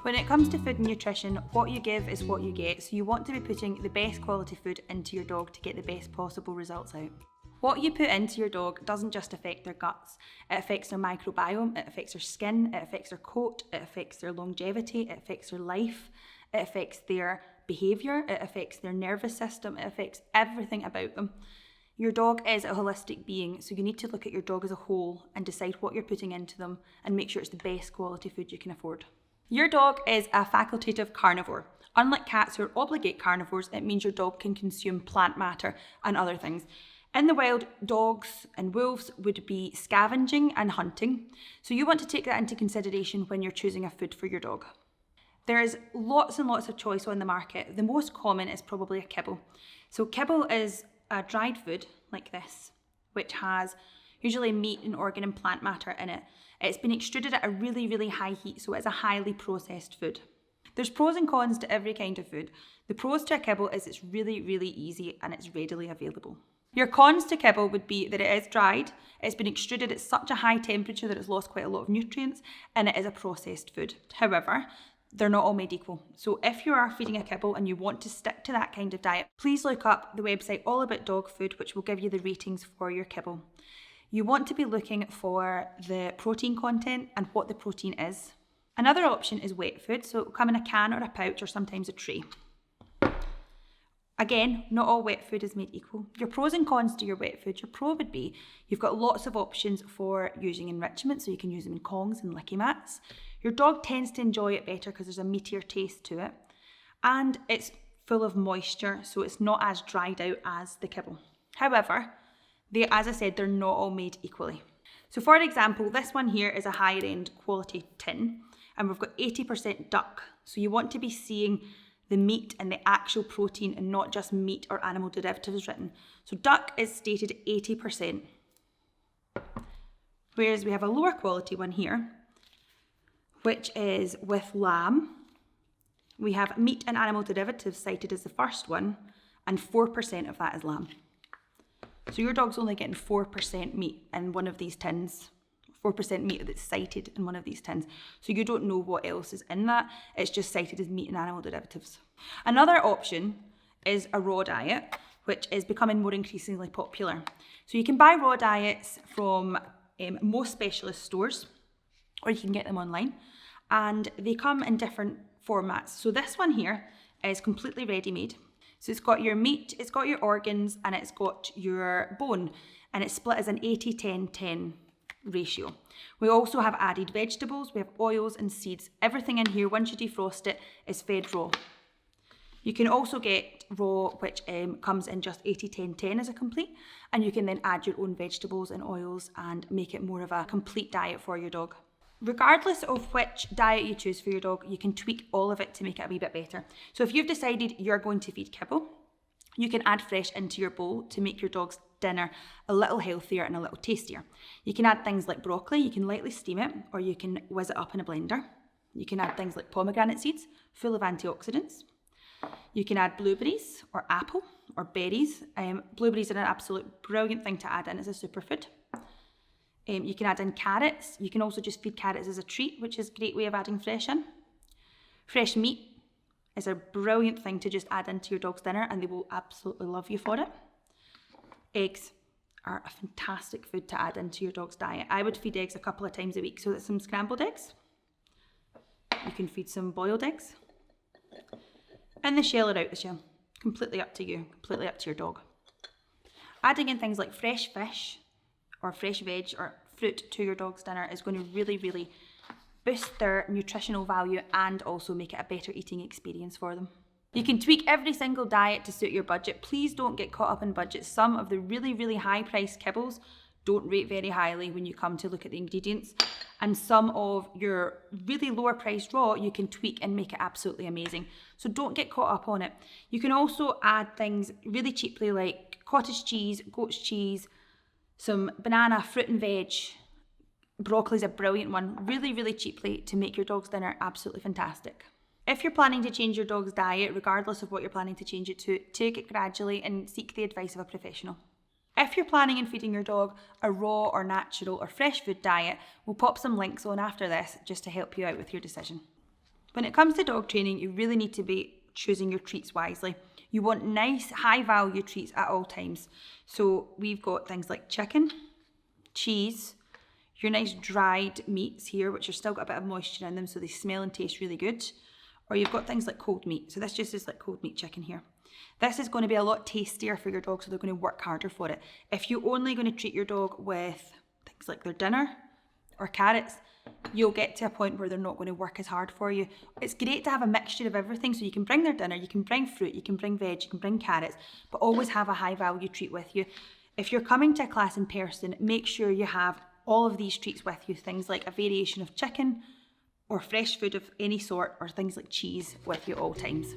When it comes to food and nutrition, what you give is what you get, so you want to be putting the best quality food into your dog to get the best possible results out. What you put into your dog doesn't just affect their guts, it affects their microbiome, it affects their skin, it affects their coat, it affects their longevity, it affects their life, it affects their behaviour, it affects their nervous system, it affects everything about them. Your dog is a holistic being, so you need to look at your dog as a whole and decide what you're putting into them and make sure it's the best quality food you can afford. Your dog is a facultative carnivore. Unlike cats who are obligate carnivores, it means your dog can consume plant matter and other things. In the wild, dogs and wolves would be scavenging and hunting, so you want to take that into consideration when you're choosing a food for your dog. There is lots and lots of choice on the market. The most common is probably a kibble. So kibble is a dried food like this, which has usually meat and organ and plant matter in it. It's been extruded at a really, really high heat, so it's a highly processed food. There's pros and cons to every kind of food. The pros to a kibble is it's really, really easy and it's readily available. Your cons to kibble would be that it is dried, it's been extruded at such a high temperature that it's lost quite a lot of nutrients, and it is a processed food. However, they're not all made equal. So if you are feeding a kibble and you want to stick to that kind of diet, please look up the website All About Dog Food, which will give you the ratings for your kibble. You want to be looking for the protein content and what the protein is. Another option is wet food, so it will come in a can or a pouch or sometimes a tray. Again, not all wet food is made equal. Your pros and cons to your wet food, your pro would be you've got lots of options for using enrichment, so you can use them in Kongs and licky mats. Your dog tends to enjoy it better because there's a meatier taste to it. And it's full of moisture, so it's not as dried out as the kibble. However, as I said, they're not all made equally. So for example, this one here is a higher end quality tin, and we've got 80% duck. So you want to be seeing the meat and the actual protein and not just meat or animal derivatives written. So duck is stated 80%. Whereas we have a lower quality one here, which is with lamb. We have meat and animal derivatives cited as the first one, and 4% of that is lamb. So your dog's only getting 4% meat in one of these tins, 4% meat that's cited in one of these tins. So you don't know what else is in that. It's just cited as meat and animal derivatives. Another option is a raw diet, which is becoming more increasingly popular. So you can buy raw diets from most specialist stores, or you can get them online, and they come in different formats. So this one here is completely ready-made. So it's got your meat, it's got your organs, and it's got your bone, and it's split as an 80-10-10 ratio. We also have added vegetables, we have oils and seeds. Everything in here, once you defrost it, is fed raw. You can also get raw, which comes in just 80-10-10 as a complete, and you can then add your own vegetables and oils and make it more of a complete diet for your dog. Regardless of which diet you choose for your dog, you can tweak all of it to make it a wee bit better. So if you've decided you're going to feed kibble, you can add fresh into your bowl to make your dog's dinner a little healthier and a little tastier. You can add things like broccoli, you can lightly steam it, or you can whiz it up in a blender. You can add things like pomegranate seeds, full of antioxidants. You can add blueberries or apple or berries. Blueberries are an absolute brilliant thing to add in as a superfood. You can add in carrots. You can also just feed carrots as a treat, which is a great way of adding fresh in. Fresh meat is a brilliant thing to just add into your dog's dinner, and they will absolutely love you for it. Eggs are a fantastic food to add into your dog's diet. I would feed eggs a couple of times a week. So that's some scrambled eggs. You can feed some boiled eggs. In the shell or out the shell. Completely up to you, completely up to your dog. Adding in things like fresh fish or fresh veg or fruit to your dog's dinner is going to really, really boost their nutritional value and also make it a better eating experience for them. You can tweak every single diet to suit your budget. Please don't get caught up in budgets. Some of the really, really high priced kibbles don't rate very highly when you come to look at the ingredients. And some of your really lower priced raw, you can tweak and make it absolutely amazing. So don't get caught up on it. You can also add things really cheaply like cottage cheese, goat's cheese, some banana, fruit and veg. Broccoli's a brilliant one, really, really cheaply to make your dog's dinner absolutely fantastic. If you're planning to change your dog's diet, regardless of what you're planning to change it to, take it gradually and seek the advice of a professional. If you're planning on feeding your dog a raw or natural or fresh food diet, we'll pop some links on after this just to help you out with your decision. When it comes to dog training, you really need to be choosing your treats wisely. You want nice, high value treats at all times. So we've got things like chicken, cheese, your nice dried meats here, which have still got a bit of moisture in them, so they smell and taste really good. Or you've got things like cold meat. So this just is like cold meat chicken here. This is going to be a lot tastier for your dog, so they're going to work harder for it. If you're only going to treat your dog with things like their dinner or carrots, you'll get to a point where they're not going to work as hard for you. It's great to have a mixture of everything, so you can bring their dinner, you can bring fruit, you can bring veg, you can bring carrots, but always have a high value treat with you. If you're coming to a class in person, make sure you have all of these treats with you, things like a variation of chicken or fresh food of any sort, or things like cheese with you at all times.